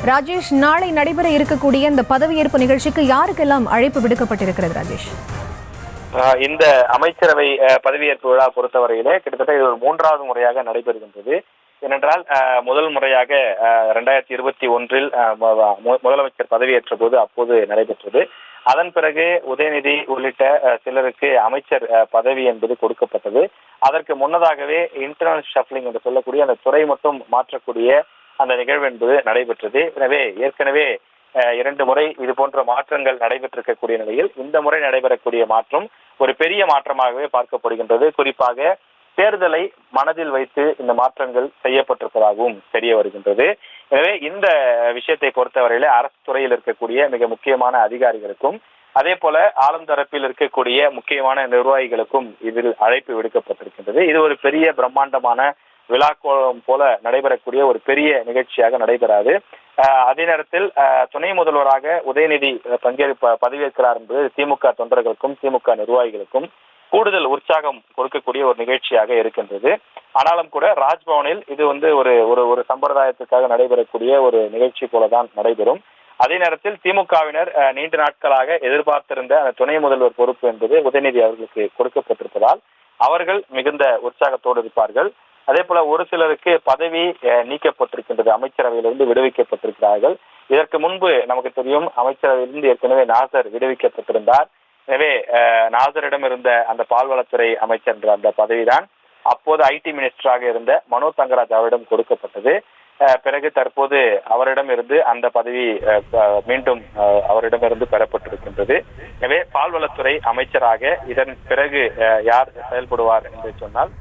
ராஜேஷ், நாளை நடைபெற இருக்கக்கூடிய இந்த பதவியேற்பு நிகழ்ச்சிக்கு யாருக்கெல்லாம் அழைப்பு விடுக்கப்பட்டிருக்கிறது ராஜேஷ்? இந்த அமைச்சரவை பதவியேற்பு விழா பொறுத்தவரையிலே கிட்டத்தட்ட இது ஒரு 3வது முறையாக நடைபெறுகின்றது. ஏனென்றால் முதல் முறையாக 2021 முதலமைச்சர் பதவியேற்ற போது அப்போது நடைபெற்றது. அதன் பிறகு உதயநிதி உள்ளிட்ட சிலருக்கு அமைச்சர் பதவி என்பது கொடுக்கப்பட்டது. அதற்கு முன்னதாகவே இன்டர்னல் ஷஃப்லிங் என்று சொல்லக்கூடிய அந்த துறை மட்டும் மாற்றக்கூடிய அந்த நிகழ்வு என்பது நடைபெற்றது. எனவே ஏற்கனவே 2 முறை இது போன்ற மாற்றங்கள் நடைபெற்றிருக்கக்கூடிய நிலையில் இந்த முறை நடைபெறக்கூடிய மாற்றம் ஒரு பெரிய மாற்றமாகவே பார்க்கப்படுகின்றது. குறிப்பாக தேர்தலை மனதில் வைத்து இந்த மாற்றங்கள் செய்யப்பட்டிருப்பதாகவும் தெரிய வருகின்றது. எனவே இந்த விஷயத்தை பொறுத்தவரையில அரசு துறையில் இருக்கக்கூடிய மிக முக்கியமான அதிகாரிகளுக்கும் அதே போல ஆளும் தரப்பில் இருக்கக்கூடிய முக்கியமான நிர்வாகிகளுக்கும் இதில் அழைப்பு விடுக்கப்பட்டிருக்கின்றது. இது ஒரு பெரிய பிரம்மாண்டமான விழாக்கோளம் போல நடைபெறக்கூடிய ஒரு பெரிய நிகழ்ச்சியாக நடைபெறாது. அதே நேரத்தில் துணை முதல்வராக உதயநிதி பதவியேற்கிறார் என்பது திமுக தொண்டர்களுக்கும் திமுக நிர்வாகிகளுக்கும் கூடுதல் உற்சாகம் கொடுக்கக்கூடிய ஒரு நிகழ்ச்சியாக இருக்கின்றது. ஆனாலும் கூட ராஜ்பவனில் இது ஒரு சம்பிரதாயத்துக்காக நடைபெறக்கூடிய ஒரு நிகழ்ச்சி போலதான் நடைபெறும். அதே நேரத்தில் திமுகவினர் நீண்ட நாட்களாக எதிர்பார்த்திருந்த அந்த துணை முதல்வர் பொறுப்பு என்பது உதயநிதி அவர்களுக்கு கொடுக்கப்பட்டிருப்பதால் அவர்கள் மிகுந்த உற்சாகத்தோடு இருப்பார்கள். அதே போல ஒரு சிலருக்கு பதவி நீக்கப்பட்டிருக்கின்றது, அமைச்சரவையிலிருந்து விடுவிக்கப்பட்டிருக்கிறார்கள். இதற்கு முன்பு நமக்கு தெரியும் அமைச்சரவையிலிருந்து ஏற்கனவே நாசர் விடுவிக்கப்பட்டிருந்தார். எனவே நாசரிடம் இருந்த அந்த பால்வளத்துறை அமைச்சர் என்ற அந்த பதவிதான் அப்போது ஐடி மினிஸ்டராக இருந்த மனோ தங்கராஜ் அவரிடம் கொடுக்கப்பட்டது. பிறகு தற்போது அவரிடம் இருந்து அந்த பதவி மீண்டும் அவரிடமிருந்து பெறப்பட்டிருக்கின்றது. எனவே பால்வளத்துறை அமைச்சராக இதன் பிறகு யார் செயல்படுவார் என்று சொன்னால்